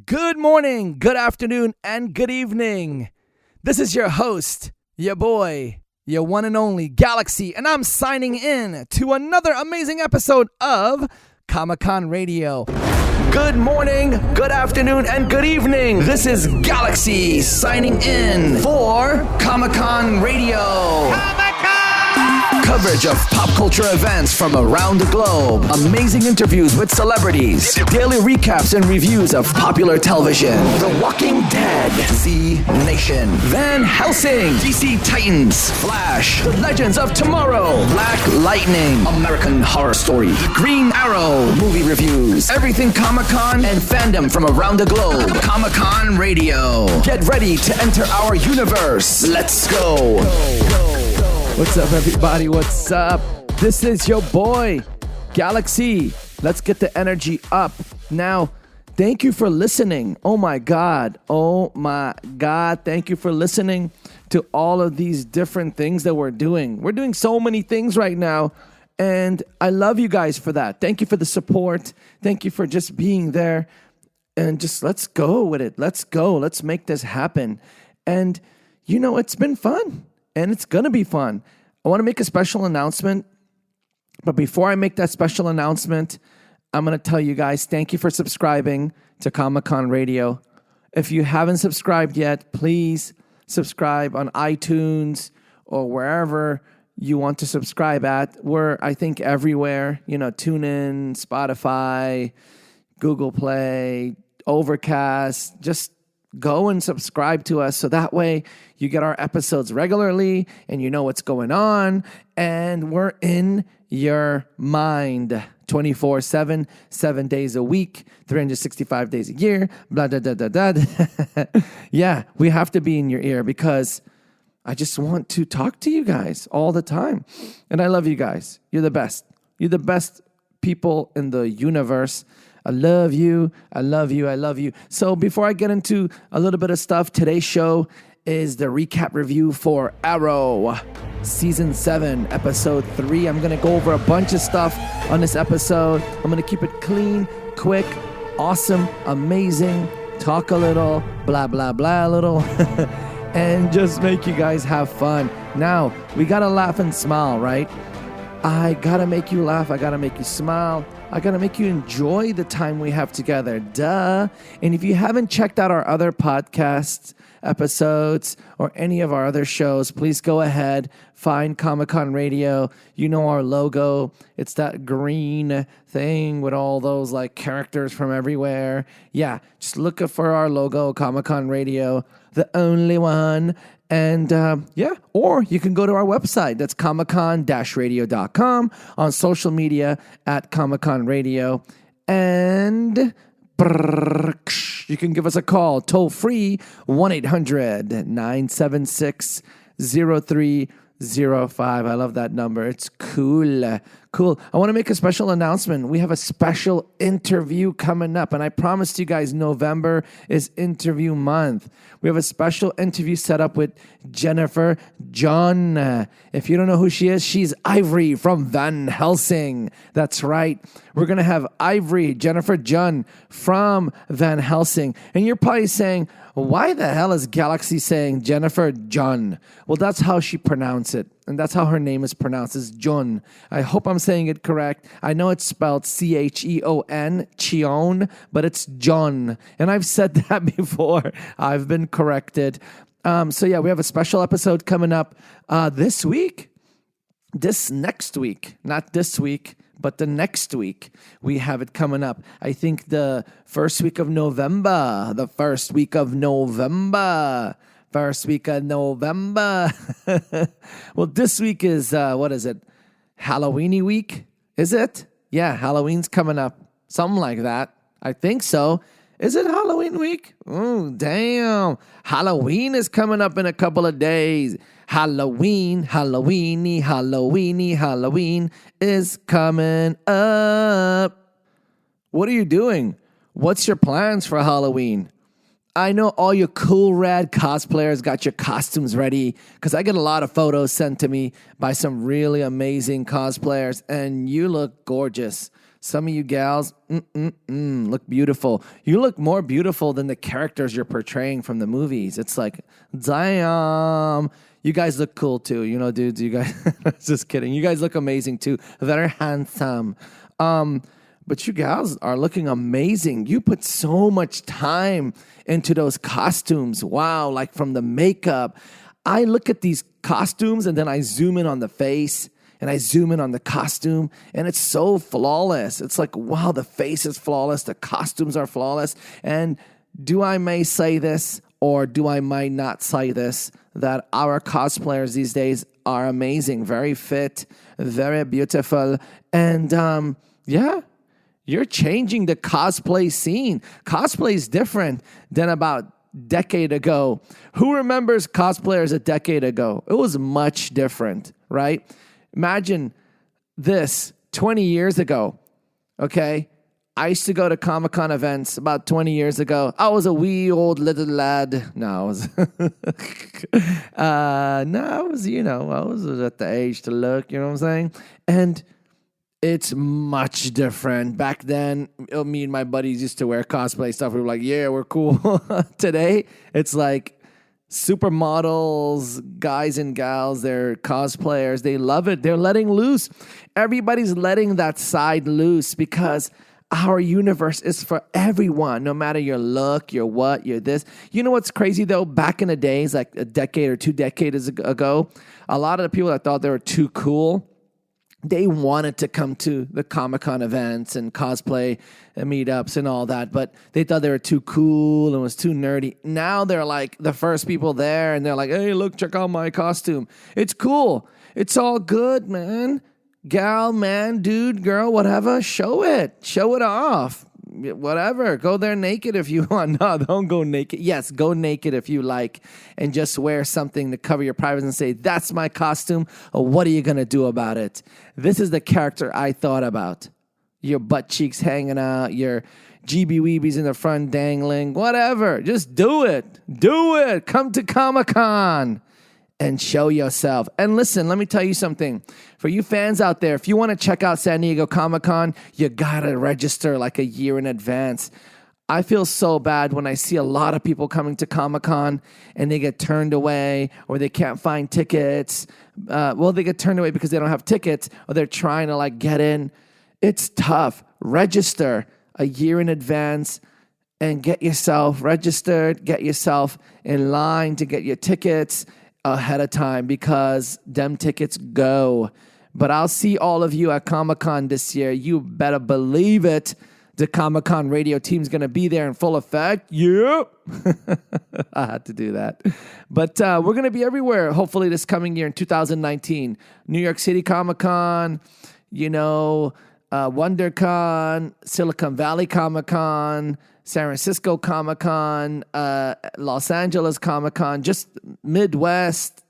Good morning, good afternoon, and good evening. This is your host, your boy, your one and only Galaxy, and I'm signing in to another amazing episode of Comic-Con Radio. Good morning, good afternoon, and good evening. This is Galaxy signing in for Comic-Con Radio. Coverage of pop culture events from around the globe, amazing interviews with celebrities, daily recaps and reviews of popular television, The Walking Dead, Z Nation, Van Helsing, DC Titans, Flash, The Legends of Tomorrow, Black Lightning, American Horror Story, The Green Arrow, movie reviews, everything Comic-Con and fandom from around the globe. Comic-Con Radio. Get ready to enter our universe. Let's go. What's up, everybody? What's up? This is your boy, Galaxy. Let's get the energy up. Now, thank you for listening. Oh my God. Thank you for listening to all of these different things that we're doing. We're doing so many things right now, and I love you guys for that. Thank you for the support. Thank you for just being there. And just let's go with it. Let's go. Let's make this happen. And, you know, it's been fun. And it's going to be fun. I want to make a special announcement. But before I make that special announcement, I'm going to tell you guys, thank you for subscribing to Comic-Con Radio. If you haven't subscribed yet, please subscribe on iTunes or wherever you want to subscribe at. We're, I think, everywhere. You know, TuneIn, Spotify, Google Play, Overcast. Just go and subscribe to us so that way you get our episodes regularly and you know what's going on, and we're in your mind 24/7, 7 days a week, 365 days a year, blah, blah, blah, blah, blah. Yeah, we have to be in your ear because I just want to talk to you guys all the time. And I love you guys. You're the best. You're the best people in the universe. I love you. I love you. I love you. So before I get into a little bit of stuff, today's show is the recap review for Arrow, Season 7, Episode 3. I'm going to go over a bunch of stuff on this episode. I'm going to keep it clean, quick, awesome, amazing, talk a little, blah, blah, blah a little, and just make you guys have fun. Now, we got to laugh and smile, right? I got to make you laugh. I got to make you smile. I got to make you enjoy the time we have together. Duh. And if you haven't checked out our other podcast episodes or any of our other shows, please go ahead, find Comic-Con Radio. You know our logo. It's that green thing with all those like characters from everywhere. Yeah, just look for our logo, Comic-Con Radio, the only one. And or you can go to our website. That's comiccon-radio.com, on social media at Comic-Con Radio. And you can give us a call, toll free, 1-800-976-0305. I love that number. It's cool. Cool. I want to make a special announcement. We have a special interview coming up, and I promised you guys November is interview month. We have a special interview set up with Jennifer John. If you don't know who she is, she's Ivory from Van Helsing. That's right. We're going to have Ivory, Jennifer John from Van Helsing. And you're probably saying, why the hell is Galaxy saying Jennifer John? Well, that's how she pronounced it. And that's how her name is pronounced, is John. I hope I'm saying it correct. I know it's spelled Cheon, Cheon, but it's John. And I've said that before. I've been corrected. So yeah, we have a special episode coming up this week. This next week. Not this week, but the next week. We have it coming up. I think the first week of November. Well, this week is, what is it? Halloweeny week? Is it? Yeah, Halloween's coming up. Something like that. I think so. Is it Halloween week? Oh, damn. Halloween is coming up in a couple of days. Halloween is coming up. What are you doing? What's your plans for Halloween? I know all your cool, rad cosplayers got your costumes ready because I get a lot of photos sent to me by some really amazing cosplayers, and you look gorgeous. Some of you gals, look beautiful. You look more beautiful than the characters you're portraying from the movies. It's like, damn. You guys look cool too. You know, dudes, you guys, just kidding. You guys look amazing too. Very handsome. But you gals are looking amazing. You put so much time into those costumes. Wow, like from the makeup. I look at these costumes and then I zoom in on the face and I zoom in on the costume and it's so flawless. It's like, wow, the face is flawless. The costumes are flawless. And do I may say this or do I might not say this, that our cosplayers these days are amazing, very fit, very beautiful. And yeah, you're changing the cosplay scene. Cosplay is different than about decade ago. Who remembers cosplayers a decade ago? It was much different, right? Imagine this 20 years ago, okay? I used to go to Comic-Con events about 20 years ago. I was a wee old little lad. No, I was, I was at the age to look, you know what I'm saying? And it's much different. Back then, me and my buddies used to wear cosplay stuff. We were like, yeah, we're cool. Today, it's like supermodels, guys and gals, they're cosplayers. They love it. They're letting loose. Everybody's letting that side loose because our universe is for everyone, no matter your look, your what, your this. You know what's crazy, though? Back in the days, like a decade or 2 decades ago, a lot of the people that thought they were too cool, they wanted to come to the Comic-Con events and cosplay and meetups and all that, but they thought they were too cool and was too nerdy. Now they're like the first people there, and they're like, hey, look, check out my costume. It's cool. It's all good, man. Gal, man, dude, girl, whatever, show it. Show it off. Whatever. Go there naked if you want. No, don't go naked. Yes, go naked if you like and just wear something to cover your privacy and say, that's my costume. Or what are you going to do about it? This is the character I thought about. Your butt cheeks hanging out, your GB Weebies in the front dangling, whatever. Just do it. Do it. Come to Comic-Con and show yourself. And listen, let me tell you something. For you fans out there, if you want to check out San Diego Comic-Con, you got to register like a year in advance. I feel so bad when I see a lot of people coming to Comic-Con and they get turned away or they can't find tickets. They get turned away because they don't have tickets or they're trying to like get in. It's tough. Register a year in advance and get yourself registered, get yourself in line to get your tickets ahead of time because them tickets go. But I'll see all of you at Comic-Con this year. You better believe it. The Comic-Con radio team's going to be there in full effect. Yep. I had to do that. But we're going to be everywhere, hopefully, this coming year in 2019. New York City Comic-Con, WonderCon, Silicon Valley Comic-Con, San Francisco Comic-Con, Los Angeles Comic-Con, just Midwest,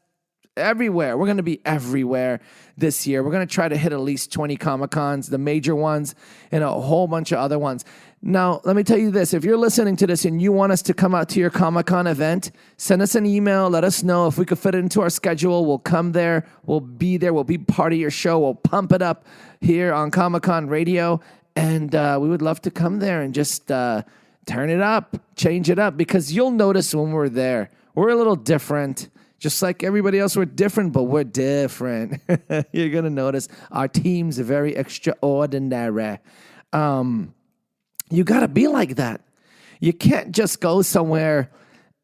everywhere. We're going to be everywhere this year. We're going to try to hit at least 20 Comic-Cons, the major ones, and a whole bunch of other ones. Now, let me tell you this. If you're listening to this and you want us to come out to your Comic-Con event, send us an email. Let us know if we could fit it into our schedule. We'll come there. We'll be there. We'll be part of your show. We'll pump it up here on Comic-Con Radio. And we would love to come there and just turn it up, change it up, because you'll notice when we're there, we're a little different. Just like everybody else, we're different, but we're different. You're going to notice our team's very extraordinary. You got to be like that. You can't just go somewhere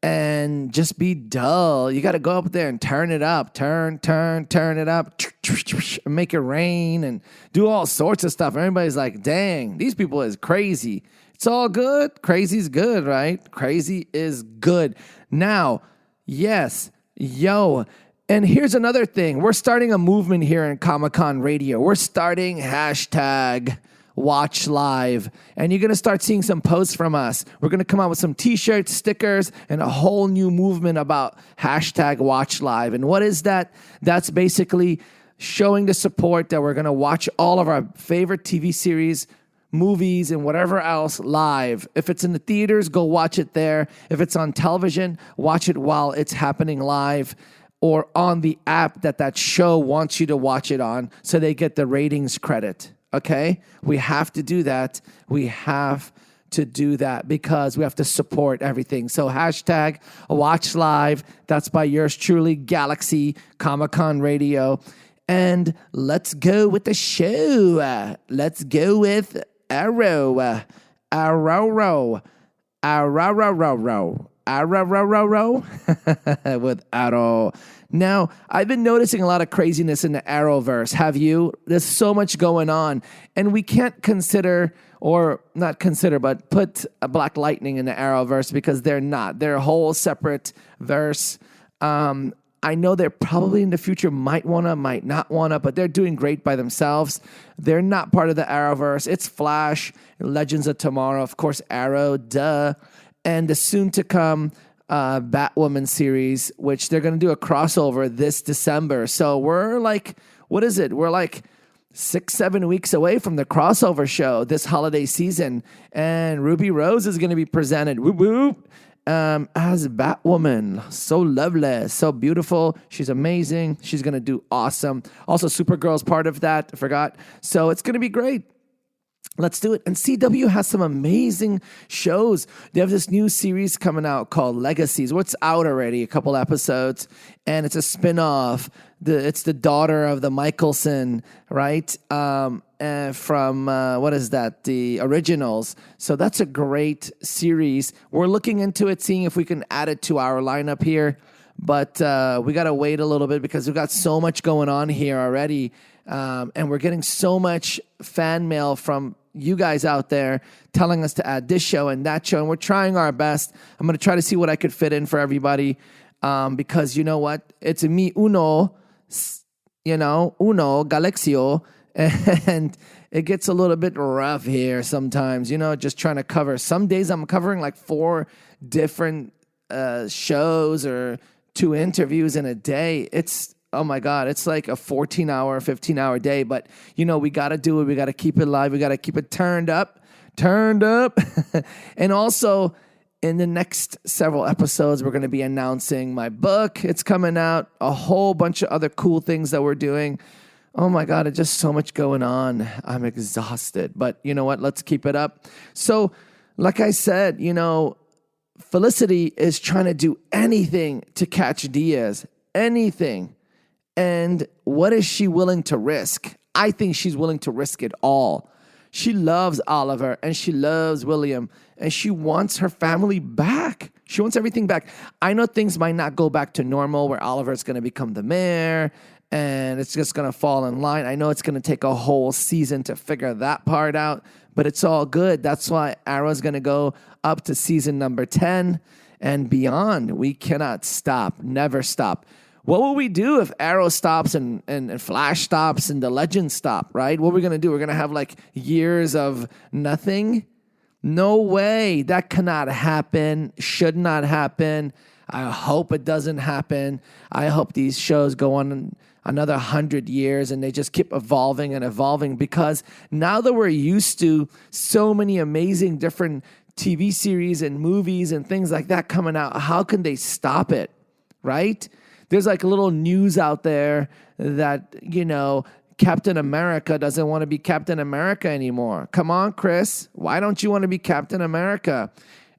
and just be dull. You got to go up there and turn it up, turn it up, make it rain and do all sorts of stuff. Everybody's like, dang, these people is crazy. It's all good. Crazy's good, right? Crazy is good. Now, yes, yo, and here's another thing. We're starting a movement here in Comic-Con Radio. We're starting hashtag Watch Live, and you're going to start seeing some posts from us. We're going to come out with some t-shirts, stickers, and a whole new movement about hashtag Watch Live. And what is that? That's basically showing the support that we're going to watch all of our favorite TV series, movies, and whatever else live. If it's in the theaters, go watch it there. If it's on television, watch it while it's happening live or on the app that show wants you to watch it on so they get the ratings credit. okay? We have to do that. We have to do that because we have to support everything. So hashtag watch live. That's by yours truly, Galaxy Comic-Con Radio. And let's go with the show. Let's go with Arrow. With Arrow. Now, I've been noticing a lot of craziness in the Arrowverse. Have you? There's so much going on. And we can't consider, or not consider, but put a Black Lightning in the Arrowverse because they're not. They're a whole separate verse. I know they're probably in the future might not wanna, but they're doing great by themselves. They're not part of the Arrowverse. It's Flash, Legends of Tomorrow, of course, Arrow, duh. And the soon-to-come Batwoman series, which they're going to do a crossover this December. So we're like, what is it? We're like 6-7 weeks away from the crossover show this holiday season. And Ruby Rose is going to be presented, whoop, whoop, as Batwoman. So lovely, so beautiful. She's amazing. She's going to do awesome. Also, Supergirl's part of that. I forgot. So it's going to be great. Let's do it. And CW has some amazing shows. They have this new series coming out called Legacies. What's out already? A couple episodes. And it's a spinoff. It's the daughter of the Michelson, right? From, what is that? The originals. So that's a great series. We're looking into it, seeing if we can add it to our lineup here. But we got to wait a little bit because we've got so much going on here already. And we're getting so much fan mail from you guys out there telling us to add this show and that show, and we're trying our best. I'm going to try to see what I could fit in for everybody, because you know what? It's me uno Galaxio, and it gets a little bit rough here sometimes, just trying to cover. Some days I'm covering like 4 different shows or 2 interviews in a day. Oh my God, it's like a 14-hour, 15-hour day. But, we got to do it. We got to keep it live. We got to keep it turned up. And also, in the next several episodes, we're going to be announcing my book. It's coming out. A whole bunch of other cool things that we're doing. Oh my God, it's just so much going on. I'm exhausted. But you know what? Let's keep it up. So, like I said, Felicity is trying to do anything to catch Diaz. Anything. And what is she willing to risk? I think she's willing to risk it all. She loves Oliver and she loves William and she wants her family back. She wants everything back. I know things might not go back to normal where Oliver's going to become the mayor and it's just going to fall in line. I know it's going to take a whole season to figure that part out, but it's all good. That's why Arrow's going to go up to season number 10 and beyond. We cannot stop, never stop. What will we do if Arrow stops and Flash stops and the Legends stop, right? What are we going to do? We're going to have like years of nothing? No way. That cannot happen. Should not happen. I hope it doesn't happen. I hope these shows go on another 100 years and they just keep evolving and evolving, because now that we're used to so many amazing different TV series and movies and things like that coming out, how can they stop it, right? There's like a little news out there that, Captain America doesn't want to be Captain America anymore. Come on, Chris. Why don't you want to be Captain America?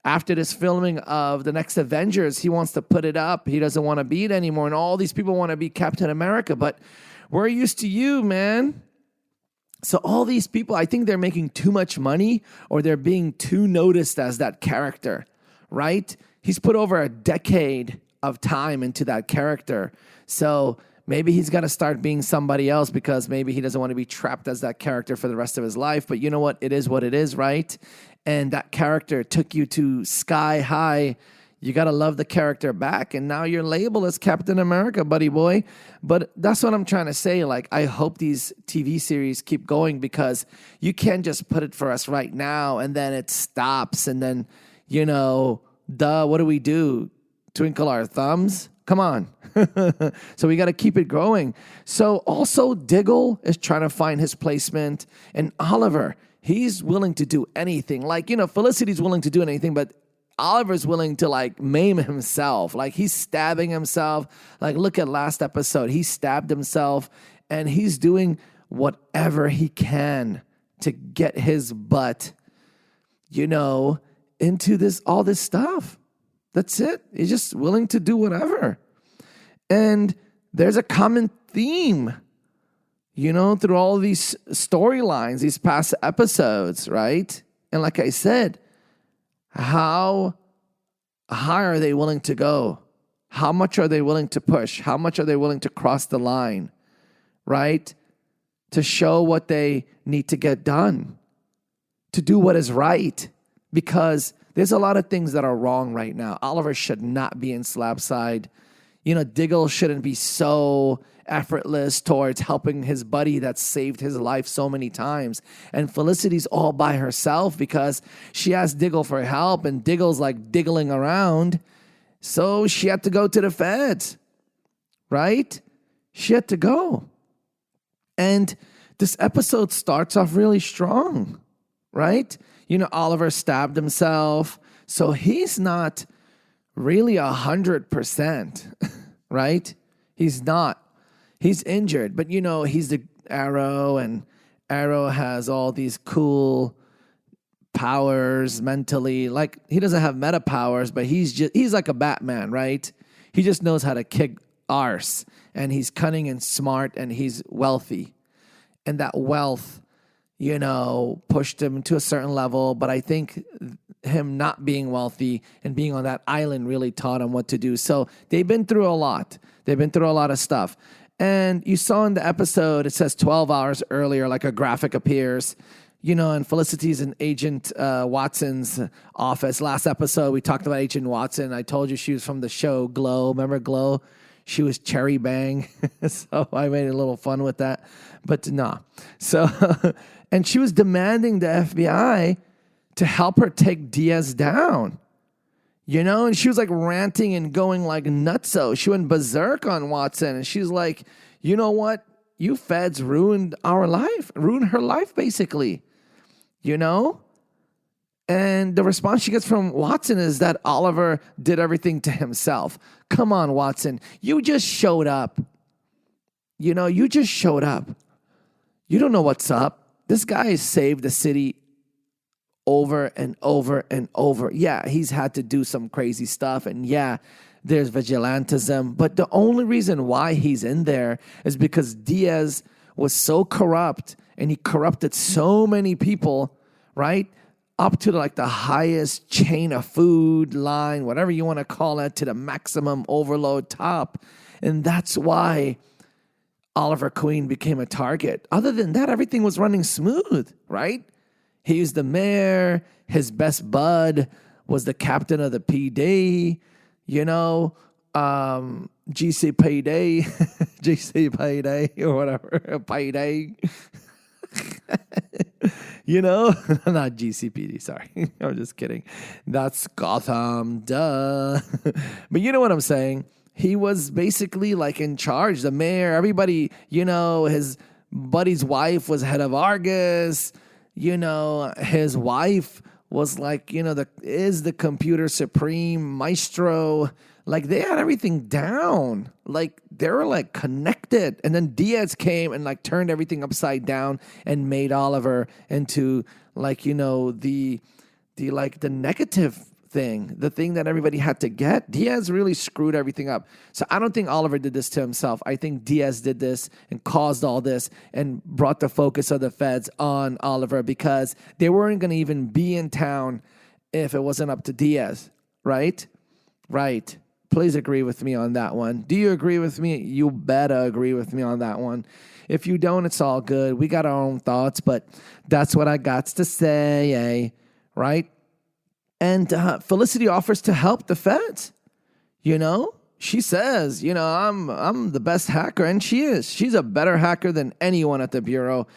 After this filming of the next Avengers, he wants to put it up. He doesn't want to be it anymore. And all these people want to be Captain America. But we're used to you, man. So all these people, I think they're making too much money or they're being too noticed as that character, right? He's put over a decade of time into that character. So maybe he's got to start being somebody else because maybe he doesn't want to be trapped as that character for the rest of his life. But you know what? It is what it is, right? And that character took you to sky high. You got to love the character back. And now you're labeled as Captain America, buddy boy. But that's what I'm trying to say. Like, I hope these TV series keep going because you can't just put it for us right now and then it stops. And then, what do we do? Twinkle our thumbs? Come on. So we got to keep it growing. So also Diggle is trying to find his placement. And Oliver, he's willing to do anything. Like, Felicity's willing to do anything, but Oliver's willing to like maim himself. Like he's stabbing himself. Like look at last episode. He stabbed himself and he's doing whatever he can to get his butt, into all this stuff. That's it. He's just willing to do whatever. And there's a common theme, through all these storylines, these past episodes, right? And like I said, how high are they willing to go? How much are they willing to push? How much are they willing to cross the line, right? To show what they need to get done, to do what is right. Because there's a lot of things that are wrong right now. Oliver should not be in Slabside. Diggle shouldn't be so effortless towards helping his buddy that saved his life so many times. And Felicity's all by herself because she asked Diggle for help and Diggle's like diggling around. So she had to go to the feds, right? She had to go. And this episode starts off really strong, right? Oliver stabbed himself. So he's not really 100%, right? He's not. He's injured, but he's the Arrow, and Arrow has all these cool powers mentally. Like, he doesn't have meta powers, but he's like a Batman, right? He just knows how to kick arse, and he's cunning and smart, and he's wealthy. And that wealth, pushed him to a certain level, but I think him not being wealthy and being on that island really taught him what to do. So they've been through a lot. They've been through a lot of stuff. And you saw in the episode, it says 12 hours earlier, like a graphic appears, and Felicity's in Agent Watson's office. Last episode, we talked about Agent Watson. I told you she was from the show Glow. Remember Glow? She was Cherry Bang. So I made a little fun with that. But nah. So, and she was demanding the FBI to help her take Diaz down. And she was like ranting and going like nutso. She went berserk on Watson. And she's like, you know what? You feds ruined our life, ruined her life, basically. And the response she gets from Watson is that Oliver did everything to himself. Come on, Watson. You just showed up. You just showed up. You don't know what's up. This guy has saved the city over and over and over. Yeah, he's had to do some crazy stuff. And yeah, there's vigilantism. But the only reason why he's in there is because Diaz was so corrupt and he corrupted so many people, right? Up to like the highest chain of food line, whatever you want to call it, to the maximum overload top. And that's why Oliver Queen became a target. Other than that, everything was running smooth, right? He was the mayor. His best bud was the captain of the PD, GC Payday, GC Payday or whatever, Payday. Not GCPD, sorry. I'm just kidding. That's Gotham, duh. But you know what I'm saying? He was basically like in charge, the mayor, everybody, his buddy's wife was head of Argus. His wife was like, the computer supreme maestro. Like, they had everything down. Like, they were like connected. And then Diaz came and like turned everything upside down and made Oliver into like, the negative thing, the thing that everybody had to get. Diaz really screwed everything up. So I don't think Oliver did this to himself. I think Diaz did this and caused all this and brought the focus of the feds on Oliver because they weren't going to even be in town if it wasn't up to Diaz, right? Right. Please agree with me on that one. Do you agree with me? You better agree with me on that one. If you don't, it's all good. We got our own thoughts, but that's what I got to say, right? And Felicity offers to help the feds. She says, I'm the best hacker, and she is. She's a better hacker than anyone at the Bureau.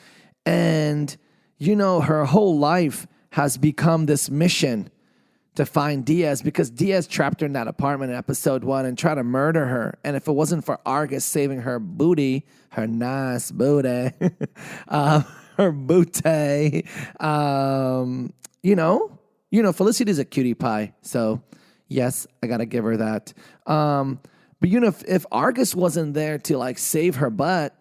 And, her whole life has become this mission to find Diaz because Diaz trapped her in that apartment in episode 1 and tried to murder her. And if it wasn't for Argus saving her booty, her nice booty, her booty, Felicity's a cutie pie. So, yes, I got to give her that. But, if Argus wasn't there to, like, save her butt,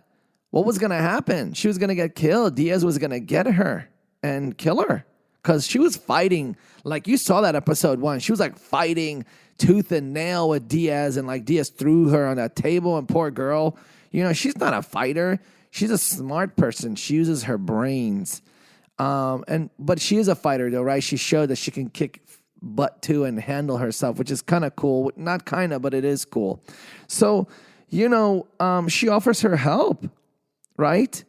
what was going to happen? She was going to get killed. Diaz was going to get her and kill her because she was fighting. Like you saw that episode 1. She was like fighting tooth and nail with Diaz, and like Diaz threw her on that table, and poor girl, she's not a fighter. She's a smart person. She uses her brains. But she is a fighter though, right? She showed that she can kick butt too and handle herself, which is kind of cool. Not kind of, but it is cool. So, she offers her help, right?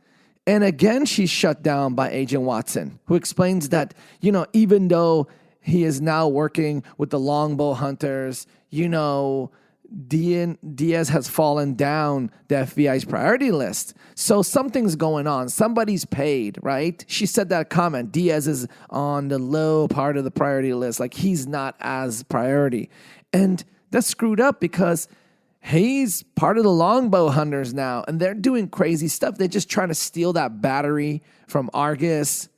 And again, she's shut down by Agent Watson, who explains that, even though he is now working with the longbow hunters, Diaz has fallen down the FBI's priority list. So something's going on. Somebody's paid, right? She said that comment. Diaz is on the low part of the priority list. Like he's not as priority. And that's screwed up because he's part of the longbow hunters now. And they're doing crazy stuff. They're just trying to steal that battery from Argus.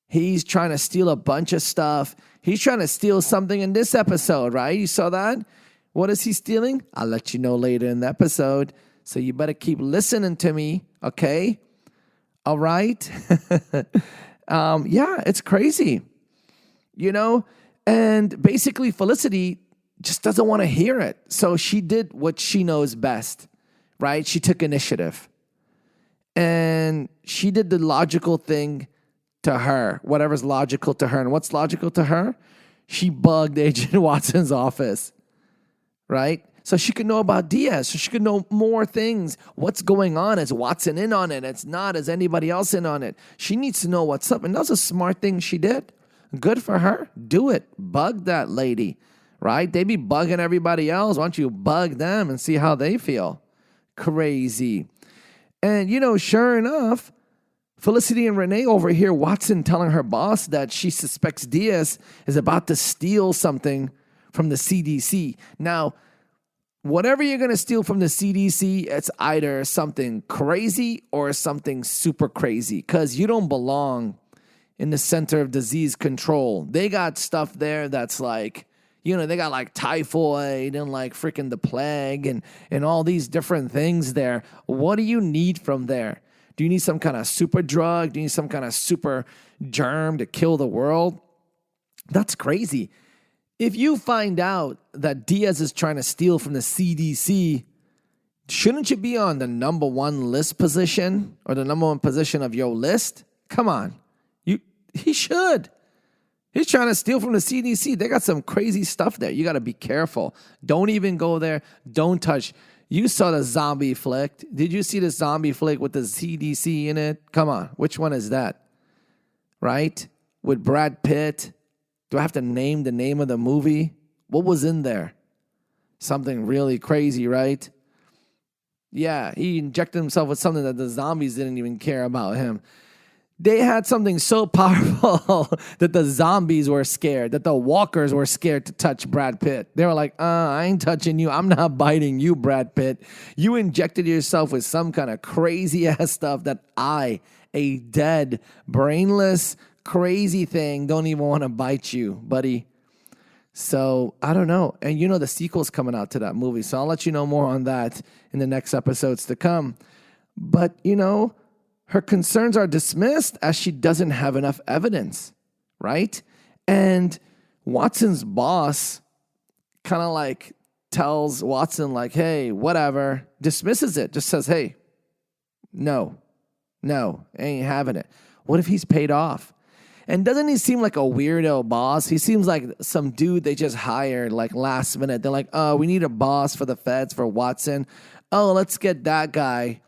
He's trying to steal a bunch of stuff. He's trying to steal something in this episode, right? You saw that? What is he stealing? I'll let you know later in the episode. So you better keep listening to me, okay? All right? Yeah, it's crazy. And basically Felicity just doesn't want to hear it. So she did what she knows best, right? She took initiative. And she did the logical thing to her, whatever's logical to her. And what's logical to her? She bugged Agent Watson's office, right? So she could know about Diaz. So she could know more things. What's going on? Is Watson in on it? It's not. Is anybody else in on it? She needs to know what's up. And that's a smart thing she did. Good for her. Do it. Bug that lady, right? They be bugging everybody else. Why don't you bug them and see how they feel? Crazy. And, sure enough, Felicity and Renee overhear Watson telling her boss that she suspects Diaz is about to steal something from the CDC. Now, whatever you're going to steal from the CDC, it's either something crazy or something super crazy because you don't belong in the Center of Disease Control. They got stuff there that's like, they got like typhoid and like freaking the plague and all these different things there. What do you need from there? Do you need some kind of super drug? Do you need some kind of super germ to kill the world? That's crazy. If you find out that Diaz is trying to steal from the CDC, shouldn't you be on the number 1 list position or the number 1 position of your list? Come on. He should. He's trying to steal from the CDC. They got some crazy stuff there. You got to be careful. Don't even go there. Don't touch. You saw the zombie flick. Did you see the zombie flick with the CDC in it? Come on. Which one is that? Right? With Brad Pitt. Do I have to name the name of the movie? What was in there? Something really crazy, right? Yeah, he injected himself with something that the zombies didn't even care about him. They had something so powerful that the zombies were scared, that the walkers were scared to touch Brad Pitt. They were like, I ain't touching you. I'm not biting you, Brad Pitt. You injected yourself with some kind of crazy-ass stuff that I, a dead, brainless, crazy thing, don't even want to bite you, buddy. So, I don't know. And the sequel's coming out to that movie, so I'll let you know more on that in the next episodes to come. But, her concerns are dismissed as she doesn't have enough evidence, right? And Watson's boss kind of like tells Watson like, hey, whatever, dismisses it, just says, hey, no, ain't having it. What if he's paid off? And doesn't he seem like a weirdo boss? He seems like some dude they just hired like last minute. They're like, oh, we need a boss for the feds for Watson. Oh, let's get that guy.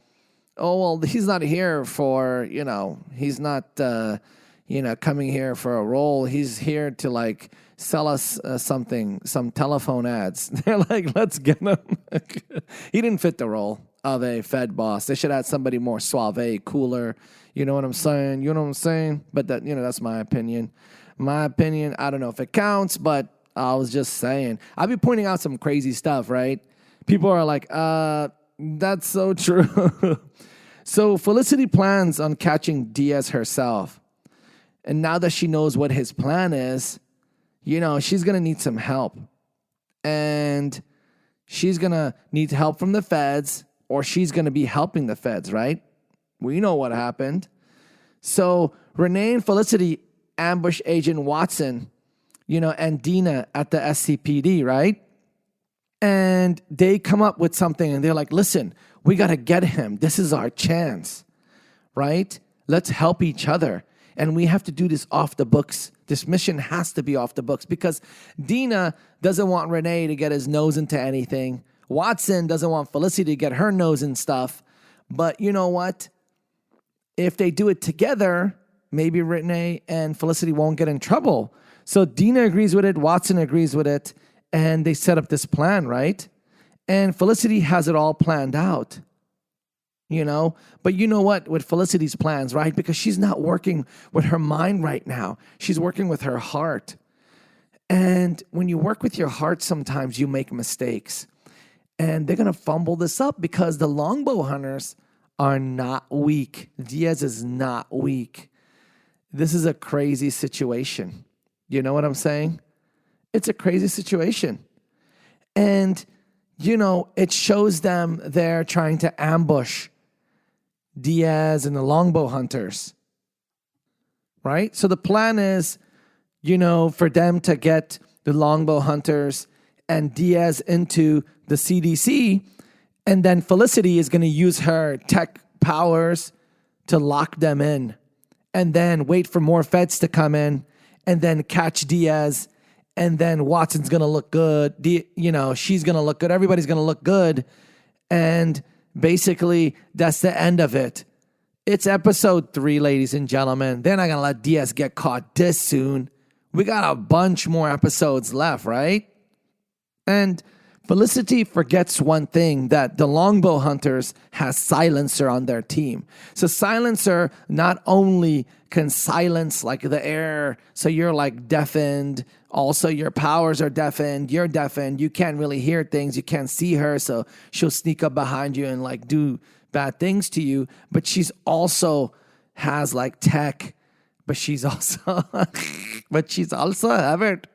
Oh, well, he's not here for, he's not, coming here for a role. He's here to, like, sell us some telephone ads. They're like, let's get him. He didn't fit the role of a Fed boss. They should have somebody more suave, cooler. You know what I'm saying? But, that's my opinion. I don't know if it counts, but I was just saying. I'll be pointing out some crazy stuff, right? People are like, that's so true. So Felicity plans on catching Diaz herself. And now that she knows what his plan is, she's going to need some help. And she's going to need help from the feds, or she's going to be helping the feds, right? We know what happened. So Renee and Felicity ambush Agent Watson, and Dina at the SCPD, right? And they come up with something and they're like, listen, we got to get him. This is our chance, right? Let's help each other. And we have to do this off the books. This mission has to be off the books because Dina doesn't want Renee to get his nose into anything. Watson doesn't want Felicity to get her nose in stuff. But you know what? If they do it together, maybe Renee and Felicity won't get in trouble. So Dina agrees with it. Watson agrees with it. And they set up this plan, right? And Felicity has it all planned out, But you know what? With Felicity's plans, right? Because she's not working with her mind right now. She's working with her heart. And when you work with your heart, sometimes you make mistakes. And they're going to fumble this up because the longbow hunters are not weak. Diaz is not weak. This is a crazy situation. You know what I'm saying? It's a crazy situation. And, it shows them there trying to ambush Diaz and the longbow hunters. Right? So the plan is, for them to get the longbow hunters and Diaz into the CDC. And then Felicity is going to use her tech powers to lock them in. And then wait for more feds to come in. And then catch Diaz. And then Watson's going to look good. She's going to look good. Everybody's going to look good. And basically, that's the end of it. It's episode 3, ladies and gentlemen. They're not going to let Diaz get caught this soon. We got a bunch more episodes left, right? And Felicity forgets one thing, that the longbow hunters has Silencer on their team. So Silencer not only can silence like the air, so you're like deafened. Also, your powers are deafened. You're deafened. You can't really hear things. You can't see her, so she'll sneak up behind you and like do bad things to you. But she's also has like tech, but she's also haven't.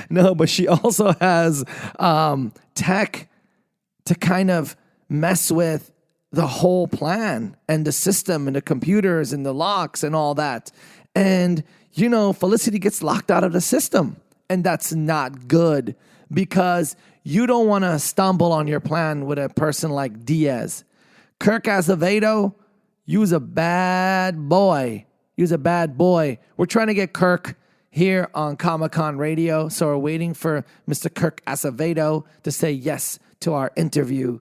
No, but she also has tech to kind of mess with the whole plan and the system and the computers and the locks and all that. And, Felicity gets locked out of the system. And that's not good because you don't want to stumble on your plan with a person like Diaz. Kirk Acevedo, you's a bad boy. You's a bad boy. We're trying to get Kirk here on Comic-Con Radio. So we're waiting for Mr. Kirk Acevedo to say yes to our interview.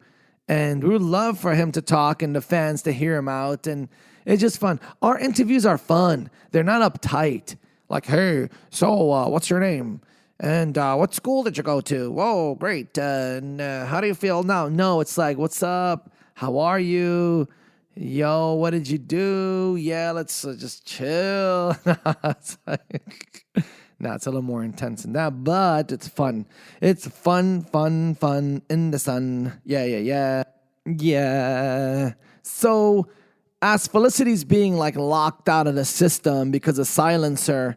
And we would love for him to talk and the fans to hear him out. And it's just fun. Our interviews are fun. They're not uptight. Like, hey, so what's your name? And what school did you go to? Whoa, great. And how do you feel now? No, it's like, what's up? How are you? Yo, what did you do? Yeah, let's just chill. It's a little more intense than that, but it's fun. It's fun in the sun. Yeah. So as Felicity's being like locked out of the system because of Silencer,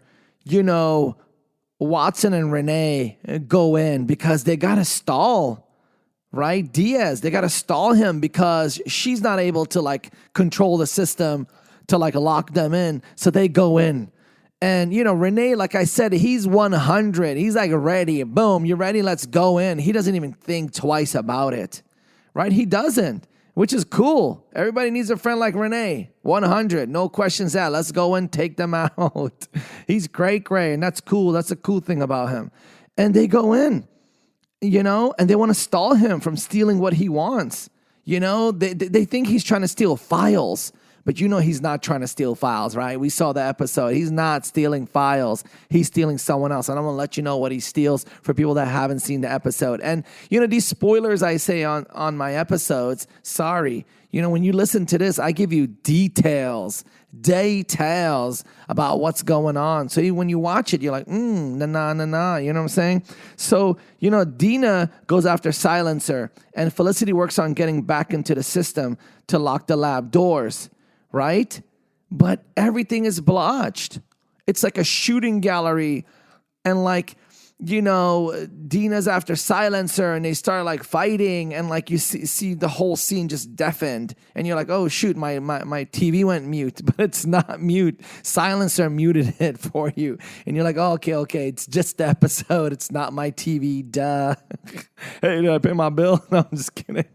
Watson and Renee go in because they got to stall, right? Diaz, they got to stall him because she's not able to like control the system to like lock them in. So they go in. And, Renee, like I said, he's 100. He's like ready. Boom, you ready? Let's go in. He doesn't even think twice about it, right? He doesn't, which is cool. Everybody needs a friend like Renee. 100, no questions asked. Let's go and take them out. He's great, and that's cool. That's a cool thing about him. And they go in, and they want to stall him from stealing what he wants. They think he's trying to steal files. But he's not trying to steal files, right? We saw the episode. He's not stealing files. He's stealing someone else. And I'm going to let you know what he steals for people that haven't seen the episode. And, these spoilers I say on my episodes, sorry. When you listen to this, I give you details about what's going on. So when you watch it, you're like, nah. You know what I'm saying? So, Dina goes after Silencer. And Felicity works on getting back into the system to lock the lab doors. Right? But everything is blotched. It's like a shooting gallery. And Dina's after Silencer and they start like fighting and like you see the whole scene just deafened and you're like, oh shoot, my TV went mute, but it's not mute. Silencer muted it for you. And you're like, oh, okay, it's just the episode. It's not my TV, duh. Hey, did I pay my bill? No, I'm just kidding.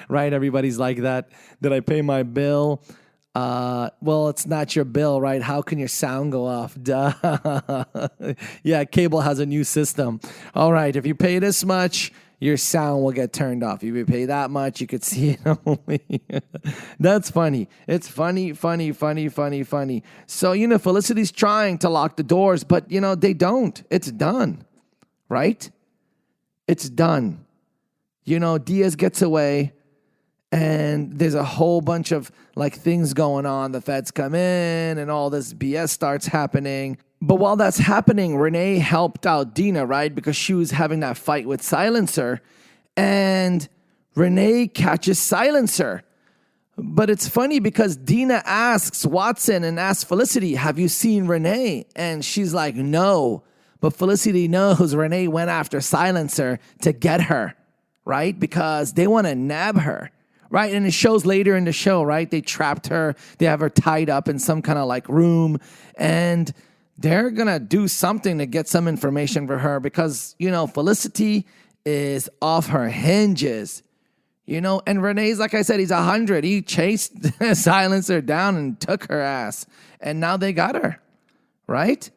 Right, everybody's like that. Did I pay my bill? Well, it's not your bill, right? How can your sound go off? Duh. Yeah, cable has a new system. All right, if you pay this much, your sound will get turned off. If you pay that much, you could see it only. That's funny. It's funny. So, Felicity's trying to lock the doors, but, they don't. It's done, right? It's done. Diaz gets away. And there's a whole bunch of like things going on. The feds come in and all this BS starts happening. But while that's happening, Renee helped out Dina, right? Because she was having that fight with Silencer. And Renee catches Silencer. But it's funny because Dina asks Watson and asks Felicity, have you seen Renee? And she's like, no. But Felicity knows Renee went after Silencer to get her, right? Because they want to nab her. Right, and it shows later in the show, right? They trapped her. They have her tied up in some kind of like room. And they're going to do something to get some information for her because, Felicity is off her hinges. And Renee's, like I said, he's 100. He chased Silencer down and took her ass. And now they got her, right?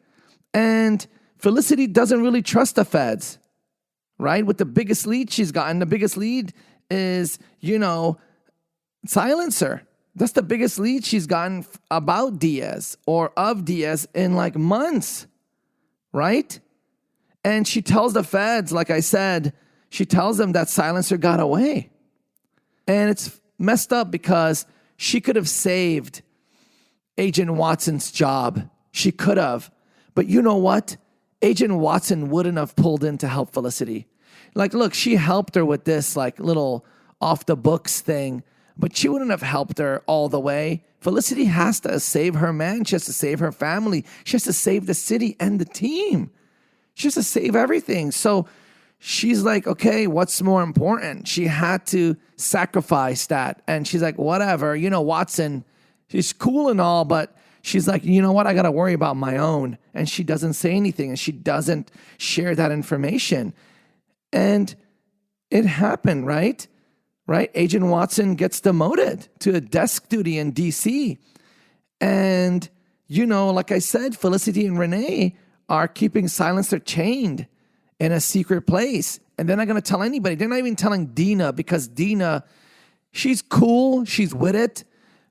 And Felicity doesn't really trust the feds, right? With the biggest lead she's gotten, the biggest lead is, Silencer. That's the biggest lead she's gotten about Diaz or of Diaz in like months, right? And she tells the feds, like I said, she tells them that Silencer got away. And it's messed up because she could have saved Agent Watson's job. She could have. But you know what? Agent Watson wouldn't have pulled in to help Felicity. Like, look, she helped her with this like little off the books thing, but she wouldn't have helped her all the way. Felicity has to save her man. She has to save her family. She has to save the city and the team. She has to save everything. So she's like, okay, what's more important? She had to sacrifice that. And she's like, whatever, Watson, she's cool and all, but she's like, you know what? I got to worry about my own. And she doesn't say anything and she doesn't share that information. And it happened, right? Right? Agent Watson gets demoted to a desk duty in D.C. And, like I said, Felicity and Renee are keeping Silencer chained in a secret place. And they're not going to tell anybody. They're not even telling Dina because Dina, she's cool. She's with it,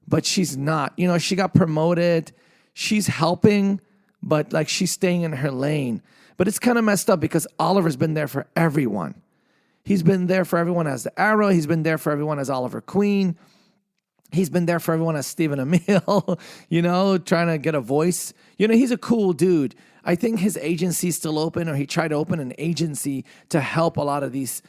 but she's not. She got promoted. She's helping, but like she's staying in her lane. But it's kind of messed up because Oliver's been there for everyone. He's been there for everyone as the Arrow. He's been there for everyone as Oliver Queen. He's been there for everyone as Stephen Amell, trying to get a voice. He's a cool dude. I think his agency's still open, or he tried to open an agency to help a lot of these,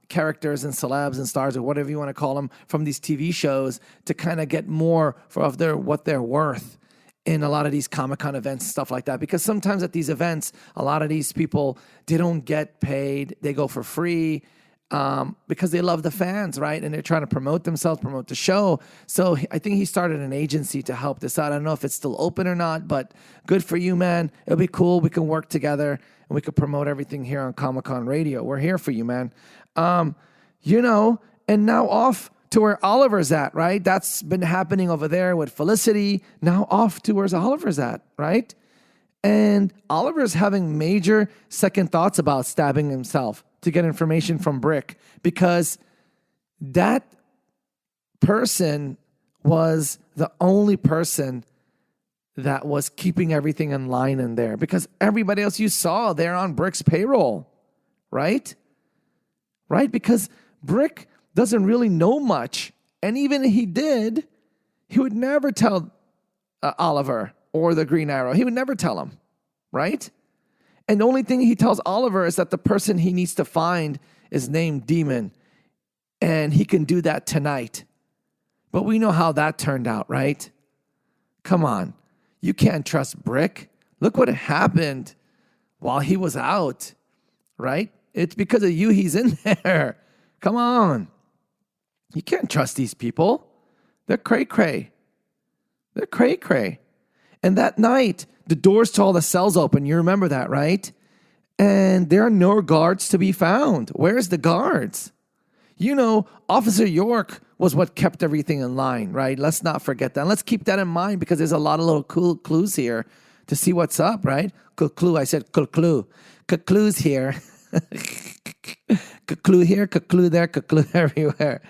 characters and celebs and stars or whatever you want to call them from these TV shows to kind of get more of what they're worth in a lot of these Comic-Con events and stuff like that. Because sometimes at these events, a lot of these people, they don't get paid. They go for free because they love the fans, right? And they're trying to promote themselves, promote the show. So I think he started an agency to help this out. I don't know if it's still open or not, but good for you, man. It'll be cool. We can work together and we can promote everything here on Comic-Con Radio. We're here for you, man. And now off to where Oliver's at, right? That's been happening over there with Felicity. Now off to where Oliver's at, right? And Oliver's having major second thoughts about stabbing himself to get information from Brick because that person was the only person that was keeping everything in line in there because everybody else you saw, they're on Brick's payroll, right? Right? Because Brick doesn't really know much. And even if he did, he would never tell Oliver or the Green Arrow. He would never tell him, right? And the only thing he tells Oliver is that the person he needs to find is named Demon. And he can do that tonight. But we know how that turned out, right? Come on. You can't trust Brick. Look what happened while he was out, right? It's because of you he's in there. Come on. You can't trust these people. They're cray-cray. They're cray-cray. And that night, the doors to all the cells open. You remember that, right? And there are no guards to be found. Where's the guards? You know, Officer York was what kept everything in line, right? Let's not forget that. And let's keep that in mind because there's a lot of little cool clues here to see what's up, right? Clue. I said clue. Clues here. Clue here, clue there, clue everywhere,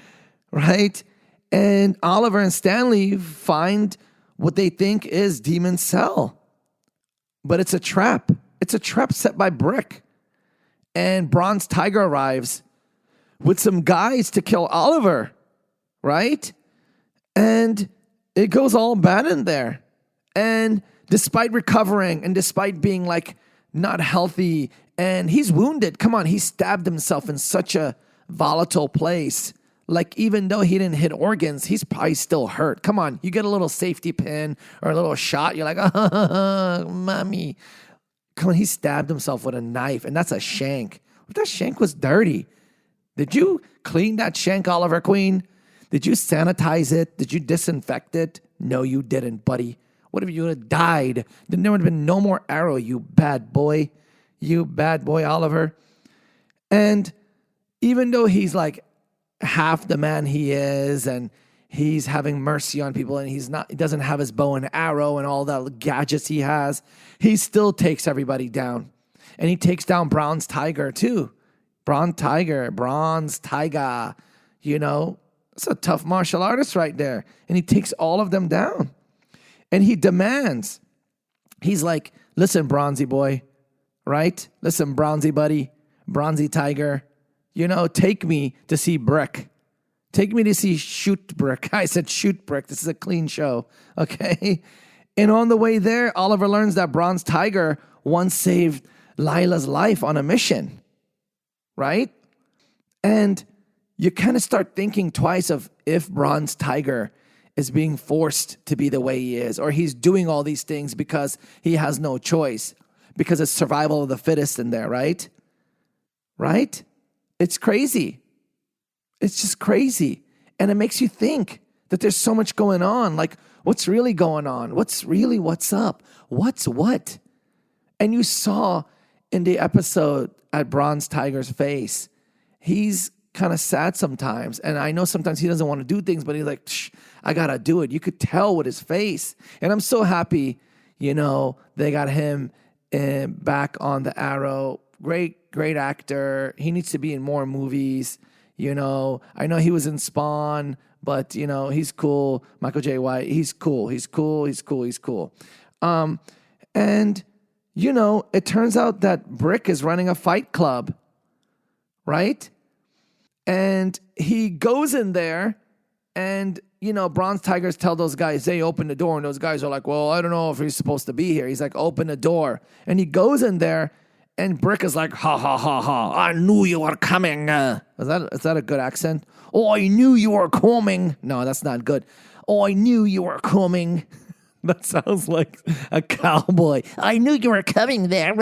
right? And Oliver and Stanley find what they think is Demon's cell. But it's a trap. It's a trap set by Brick. And Bronze Tiger arrives with some guys to kill Oliver, right? And it goes all bad in there. And despite recovering and despite being like not healthy and he's wounded, come on, he stabbed himself in such a volatile place. Like, even though he didn't hit organs, he's probably still hurt. Come on, you get a little safety pin or a little shot, you're like, oh, mommy. Come on, he stabbed himself with a knife, and that's a shank. That shank was dirty. Did you clean that shank, Oliver Queen? Did you sanitize it? Did you disinfect it? No, you didn't, buddy. What if you would have died? Then there would have been no more arrow, you bad boy. You bad boy, Oliver. And even though he's like half the man he is, and he's having mercy on people, and he doesn't have his bow and arrow and all the gadgets he has, he still takes everybody down. And he takes down Bronze Tiger too. Bronze Tiger, you know, it's a tough martial artist right there. And he takes all of them down. And he demands, he's like, listen, Bronzy boy, right? Listen, Bronzy buddy, Bronzy Tiger, you know, take me to see Brick. Take me to see Shoot Brick. I said Shoot Brick. This is a clean show, okay? And on the way there, Oliver learns that Bronze Tiger once saved Lila's life on a mission, right? And you kind of start thinking twice of if Bronze Tiger is being forced to be the way he is, or he's doing all these things because he has no choice, because it's survival of the fittest in there, right? Right? It's crazy. It's just crazy. And it makes you think that there's so much going on. Like, what's really going on? What's up? What's what? And you saw in the episode at Bronze Tiger's face, he's kind of sad sometimes. And I know sometimes he doesn't want to do things, but he's like, I got to do it. You could tell with his face. And I'm so happy, you know, they got him back on the Arrow. Great actor. He needs to be in more movies. You know, I know he was in Spawn, but, you know, he's cool. Michael J. White, he's cool. And, you know, it turns out that Brick is running a fight club, right? And he goes in there and, you know, Bronze Tigers tell those guys, they open the door, and those guys are like, well, I don't know if he's supposed to be here. He's like, open the door. And he goes in there, and Brick is like, ha, ha, ha, ha, I knew you were coming. Is that a good accent? Oh, I knew you were coming. No, that's not good. Oh, I knew you were coming. That sounds like a cowboy. I knew you were coming there.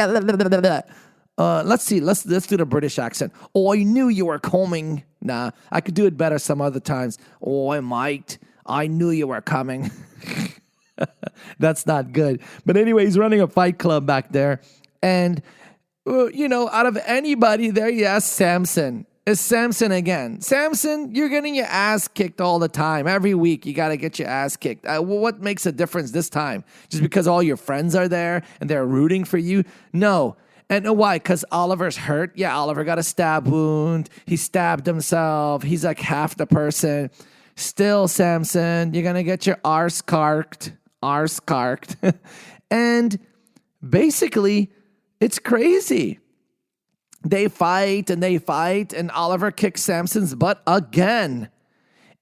Let's see. Let's do the British accent. Oh, I knew you were coming. Nah, I could do it better some other times. Oh, I might. I knew you were coming. That's not good. But anyway, he's running a fight club back there. And, you know, out of anybody there, you ask Samson. It's Samson again. Samson, you're getting your ass kicked all the time. Every week, you got to get your ass kicked. What makes a difference this time? Just because all your friends are there and they're rooting for you? No. And why? Because Oliver's hurt? Yeah, Oliver got a stab wound. He stabbed himself. He's like half the person. Still, Samson, you're going to get your arse carked. And basically, it's crazy. They fight, and Oliver kicks Samson's butt again.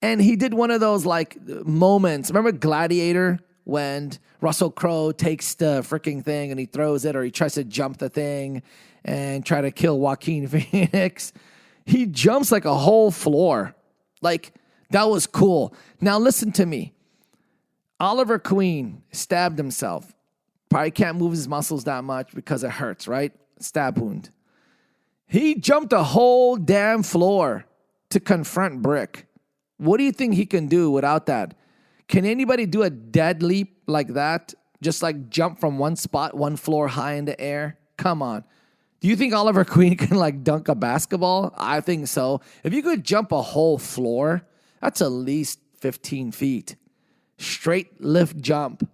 And he did one of those like moments. Remember Gladiator, when Russell Crowe takes the freaking thing and he throws it, or he tries to jump the thing and try to kill Joaquin Phoenix? He jumps like a whole floor. Like, that was cool. Now listen to me. Oliver Queen stabbed himself. Probably can't move his muscles that much because it hurts, right? Stab wound. He jumped a whole damn floor to confront Brick. What do you think he can do without that? Can anybody do a dead leap like that? Just like jump from one spot, one floor high in the air? Come on. Do you think Oliver Queen can like dunk a basketball? I think so. If you could jump a whole floor, that's at least 15 feet. Straight lift jump.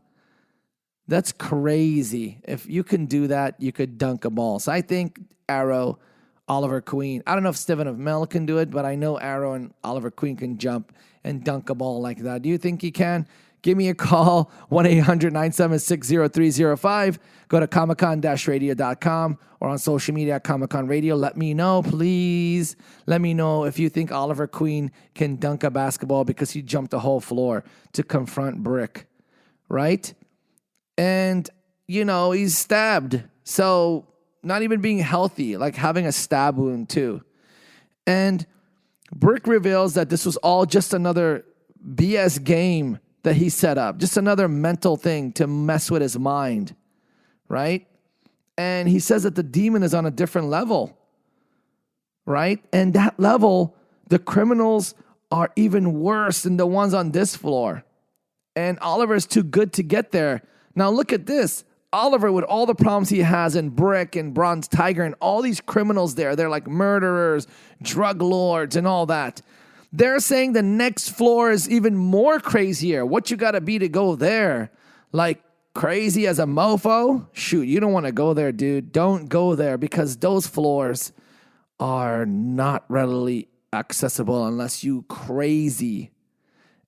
That's crazy. If you can do that, you could dunk a ball. So I think Arrow, Oliver Queen. I don't know if Stephen Amell can do it, but I know Arrow and Oliver Queen can jump and dunk a ball like that. Do you think he can? Give me a call, 1-800-976-0305. Go to comiccon-radio.com or on social media at Comic Con Radio. Let me know, please. Let me know if you think Oliver Queen can dunk a basketball because he jumped the whole floor to confront Brick, right? And, he's stabbed. So not even being healthy, like having a stab wound too. And Brick reveals that this was all just another BS game that he set up. Just another mental thing to mess with his mind, right? And he says that the demon is on a different level, right? And that level, the criminals are even worse than the ones on this floor. And Oliver is too good to get there. Now look at this. Oliver, with all the problems he has in Brick and Bronze Tiger and all these criminals there, they're like murderers, drug lords, and all that. They're saying the next floor is even more crazier. What you got to be to go there? Like crazy as a mofo? Shoot, you don't want to go there, dude. Don't go there because those floors are not readily accessible unless you crazy.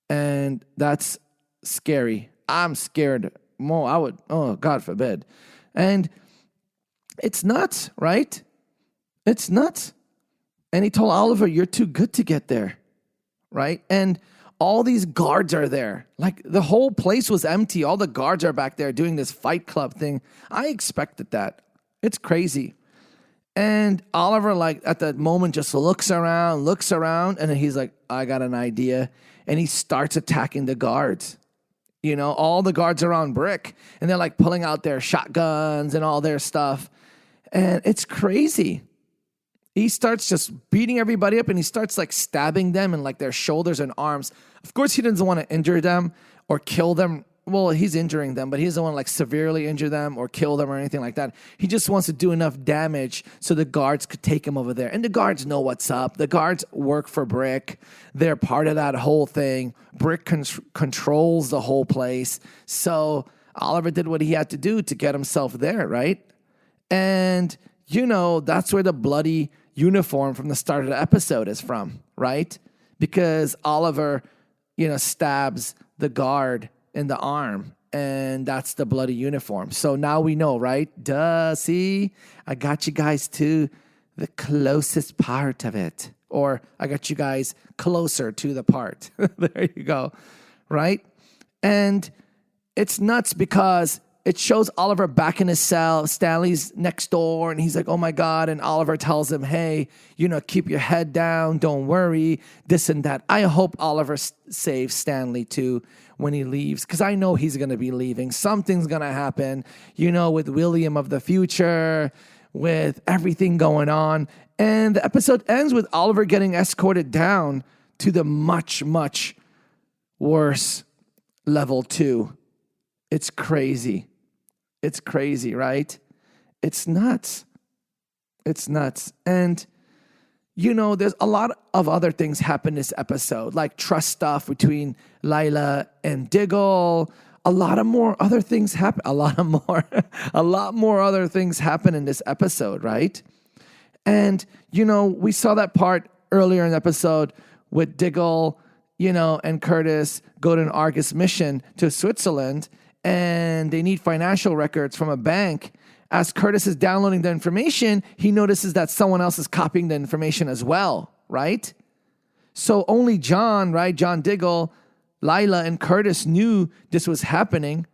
And that's scary. I'm scared. God forbid. And it's nuts, right? It's nuts. And he told Oliver, you're too good to get there, right? And all these guards are there. Like the whole place was empty. All the guards are back there doing this fight club thing. I expected that. It's crazy. And Oliver, like at that moment, just looks around, and then he's like, I got an idea. And he starts attacking the guards. All the guards are on Brick, and they're like pulling out their shotguns and all their stuff. And it's crazy. He starts just beating everybody up, and he starts like stabbing them in like their shoulders and arms. Of course, he doesn't want to injure them or kill them. Well, he's injuring them, but he doesn't want to like severely injure them or kill them or anything like that. He just wants to do enough damage so the guards could take him over there. And the guards know what's up. The guards work for Brick. They're part of that whole thing. Brick controls the whole place. So Oliver did what he had to do to get himself there, right? And, that's where the bloody uniform from the start of the episode is from, right? Because Oliver, stabs the guard in the arm, and that's the bloody uniform. So now we know, right? Duh, see? I got you guys to the closest part of it. Or I got you guys closer to the part. There you go, right? And it's nuts because it shows Oliver back in his cell. Stanley's next door, and he's like, oh my God. And Oliver tells him, hey, keep your head down. Don't worry, this and that. I hope Oliver saves Stanley too when he leaves, because I know he's going to be leaving. Something's going to happen, with William of the future, with everything going on. And the episode ends with Oliver getting escorted down to the much, much worse level 2. It's crazy. It's crazy, right? It's nuts. It's nuts. And, there's a lot of other things happen this episode, like trust stuff between Lila and Diggle. A lot more other things happen in this episode, right? And, we saw that part earlier in the episode with Diggle, and Curtis go to an Argus mission to Switzerland, and they need financial records from a bank. As Curtis is downloading the information, he notices that someone else is copying the information as well, right? So only John, right, John Diggle, Lila, and Curtis knew this was happening.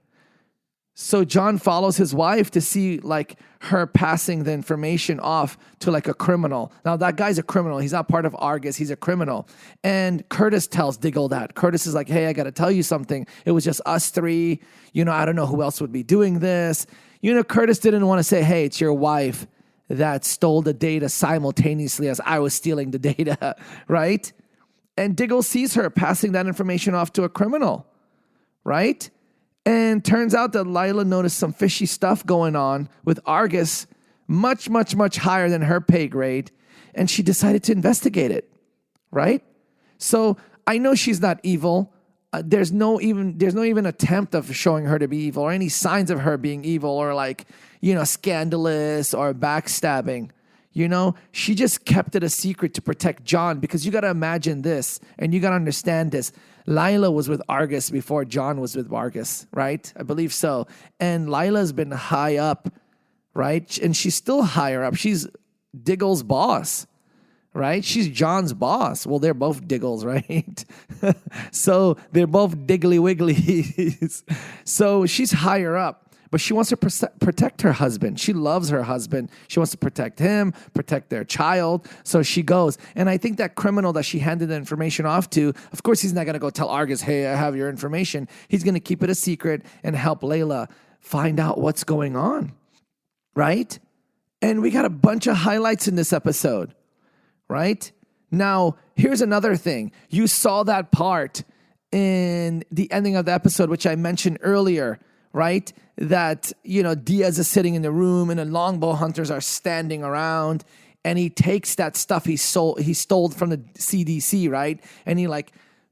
So John follows his wife to see like her passing the information off to like a criminal. Now that guy's a criminal. He's not part of Argus. He's a criminal. And Curtis tells Diggle that. Curtis is like, hey, I got to tell you something. It was just us three. I don't know who else would be doing this. Curtis didn't want to say, hey, it's your wife that stole the data simultaneously as I was stealing the data, right? And Diggle sees her passing that information off to a criminal, right? And turns out that Lila noticed some fishy stuff going on with Argus, much, much, much higher than her pay grade. And she decided to investigate it, right? So I know she's not evil. There's no even attempt of showing her to be evil or any signs of her being evil or scandalous or backstabbing. She just kept it a secret to protect John, because you got to imagine this and you got to understand this. Lila was with Argus before John was with Argus, right? I believe so. And Lila's been high up, right? And she's still higher up. She's Diggle's boss, right? She's John's boss. Well, they're both Diggles, right? So they're both Diggly Wigglies. So she's higher up. But she wants to protect her husband. She loves her husband. She wants to protect him, protect their child. So she goes. And I think that criminal that she handed the information off to, of course, he's not going to go tell Argus, hey, I have your information. He's going to keep it a secret and help Layla find out what's going on, right? And we got a bunch of highlights in this episode, right? Now, here's another thing. You saw that part in the ending of the episode, which I mentioned earlier, right? That, Diaz is sitting in the room and the longbow hunters are standing around, and he takes that stuff he stole from the CDC, right? And he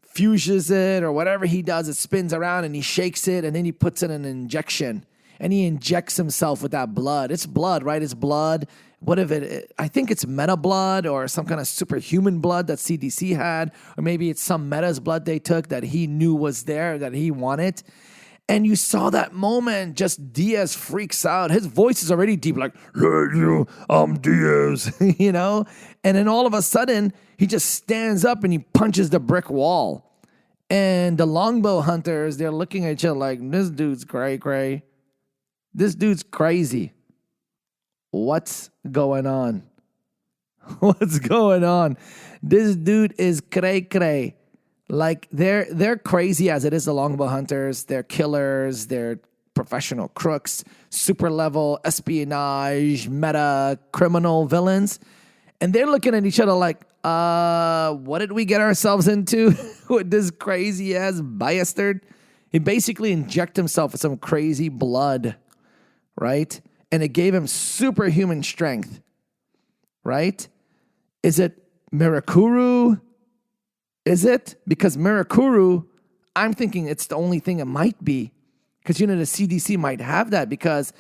fuses it or whatever he does. It spins around and he shakes it, and then he puts in an injection and he injects himself with that blood. It's blood, right? It's blood. What if I think it's meta blood or some kind of superhuman blood that CDC had, or maybe it's some meta's blood they took that he knew was there, that he wanted. And you saw that moment, just Diaz freaks out. His voice is already deep, like, hey, I'm Diaz, And then all of a sudden, he just stands up and he punches the brick wall. And the longbow hunters, they're looking at each other like, this dude's cray. This dude's crazy. What's going on? What's going on? This dude is cray. Like, they're crazy as it is, the longbow hunters. They're killers. They're professional crooks, super level espionage, meta criminal villains. And they're looking at each other like, what did we get ourselves into with this crazy ass bastard? He basically injected himself with some crazy blood, right? And it gave him superhuman strength, right? Is it Mirakuru? Is it? Because Mirakuru, I'm thinking it's the only thing it might be. Because, the CDC might have that because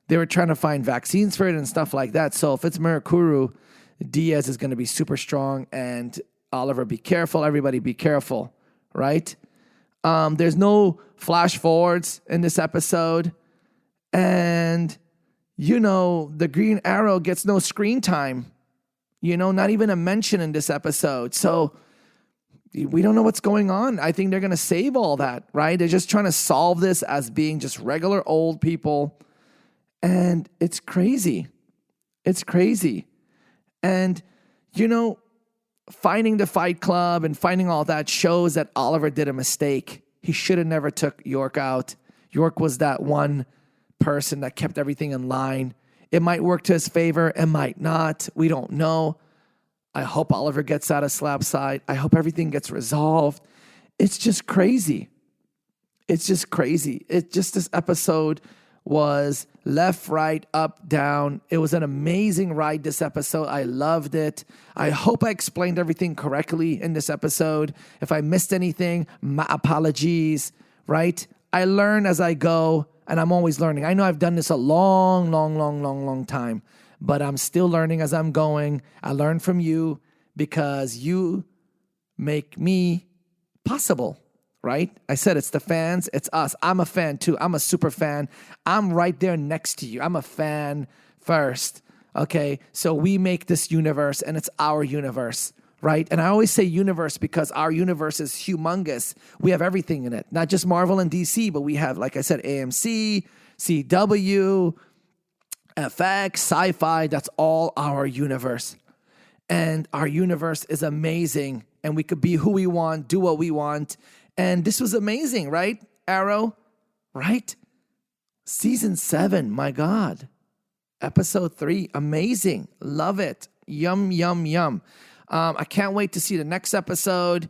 they were trying to find vaccines for it and stuff like that. So if it's Mirakuru, Diaz is going to be super strong. And Oliver, be careful. Everybody be careful, right? There's no flash forwards in this episode. And, the Green Arrow gets no screen time. Not even a mention in this episode. So we don't know what's going on. I think they're going to save all that, right? They're just trying to solve this as being just regular old people. And it's crazy. It's crazy. And, finding the Fight Club and finding all that shows that Oliver did a mistake. He should have never took York out. York was that one person that kept everything in line. It might work to his favor. It might not. We don't know. I hope Oliver gets out of Slabside. I hope everything gets resolved. It's just crazy. It's just crazy. This episode was left, right, up, down. It was an amazing ride, this episode. I loved it. I hope I explained everything correctly in this episode. If I missed anything, my apologies, right? I learn as I go, and I'm always learning. I know I've done this a long time. But I'm still learning as I'm going. I learn from you because you make me possible, right? I said it's the fans, it's us. I'm a fan too. I'm a super fan. I'm right there next to you. I'm a fan first, okay? So we make this universe, and it's our universe, right? And I always say universe because our universe is humongous. We have everything in it, not just Marvel and DC, but we have, like I said, AMC, CW, FX, Sci-Fi. That's all our universe. And our universe is amazing. And we could be who we want, do what we want. And this was amazing, right? Arrow, right? Season 7, my God. Episode 3, amazing. Love it. Yum, yum, yum. I can't wait to see the next episode.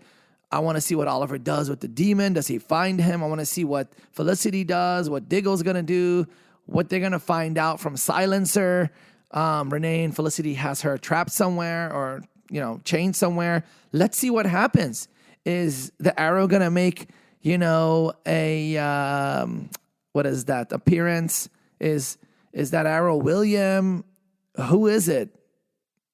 I want to see what Oliver does with the demon. Does he find him? I want to see what Felicity does, what Diggle's going to do, what they're going to find out from Silencer. Renee and Felicity has her trapped somewhere or, chained somewhere. Let's see what happens. Is the Arrow going to make, what is that appearance? Is that Arrow William? Who is it?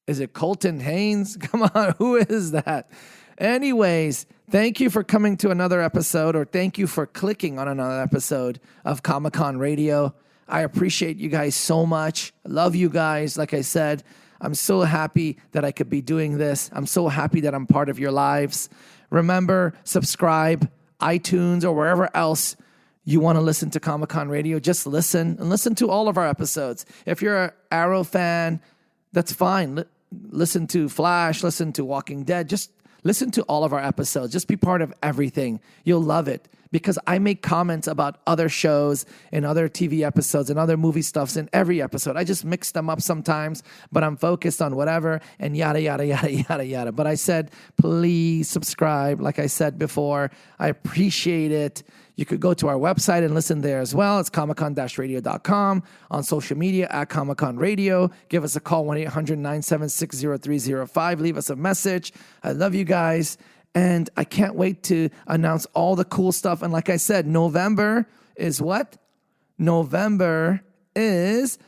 Is it Colton Haynes? Come on, who is that? Anyways, thank you for coming to another episode, or thank you for clicking on another episode of Comic-Con Radio. I appreciate you guys so much. I love you guys. Like I said, I'm so happy that I could be doing this. I'm so happy that I'm part of your lives. Remember, subscribe, iTunes, or wherever else you want to listen to Comic-Con Radio. Just listen and listen to all of our episodes. If you're an Arrow fan, that's fine. Listen to Flash, listen to Walking Dead. Just listen to all of our episodes. Just be part of everything. You'll love it because I make comments about other shows and other TV episodes and other movie stuffs in every episode. I just mix them up sometimes, but I'm focused on whatever and yada, yada, yada, yada, yada. But I said, please subscribe. Like I said before, I appreciate it. You could go to our website and listen there as well. It's comiccon-radio.com. On social media at Comic-Con Radio. Give us a call, 1-800-976-0305. Leave us a message. I love you guys. And I can't wait to announce all the cool stuff. And like I said, November is what? November is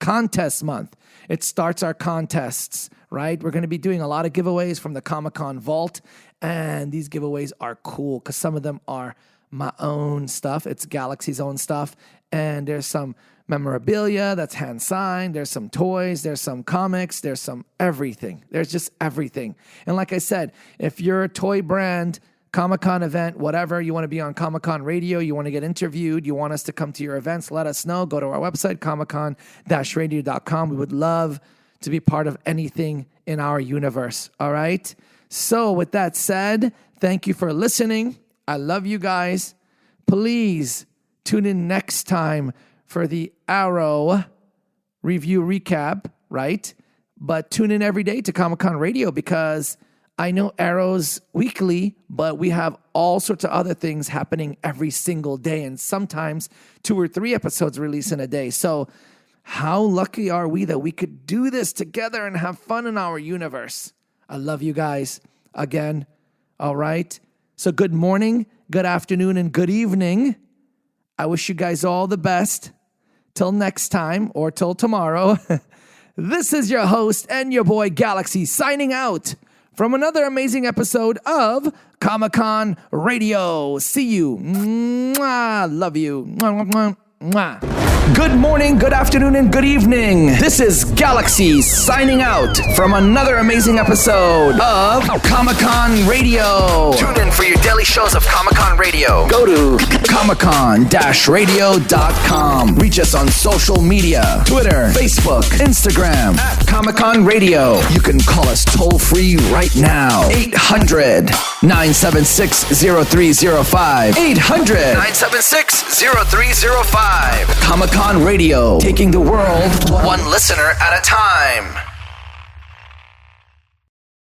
contest month. It starts our contests, right? We're going to be doing a lot of giveaways from the Comic-Con Vault. And these giveaways are cool because some of them are my own stuff. It's Galaxy's own stuff. And there's some memorabilia that's hand signed. There's some toys. There's some comics. There's some everything. There's just everything. And like I said, if you're a toy brand, Comic-Con event, whatever, you want to be on Comic-Con Radio, you want to get interviewed, you want us to come to your events, let us know. Go to our website, comiccon-radio.com. We would love to be part of anything in our universe. All right? So with that said, thank you for listening. I love you guys. Please tune in next time for the Arrow review recap, right? But tune in every day to Comic-Con Radio because I know Arrow's weekly, but we have all sorts of other things happening every single day, and sometimes 2 or 3 episodes released in a day. So how lucky are we that we could do this together and have fun in our universe? I love you guys again. All right. So good morning, good afternoon, and good evening. I wish you guys all the best. Till next time or till tomorrow. This is your host and your boy Galaxy signing out from another amazing episode of Comic-Con Radio. See you. Mwah. Love you. Mwah, mwah, mwah. Good morning, good afternoon, and good evening. This is Galaxy signing out from another amazing episode of Comic-Con Radio. Tune in for your daily shows of Comic-Con Radio. Go to comiccon-radio.com. Reach us on social media, Twitter, Facebook, Instagram, at Comic-Con Radio. You can call us toll-free right now. 800-976-0305. 800-976-0305. Comic-Con Radio, taking the world one listener at a time.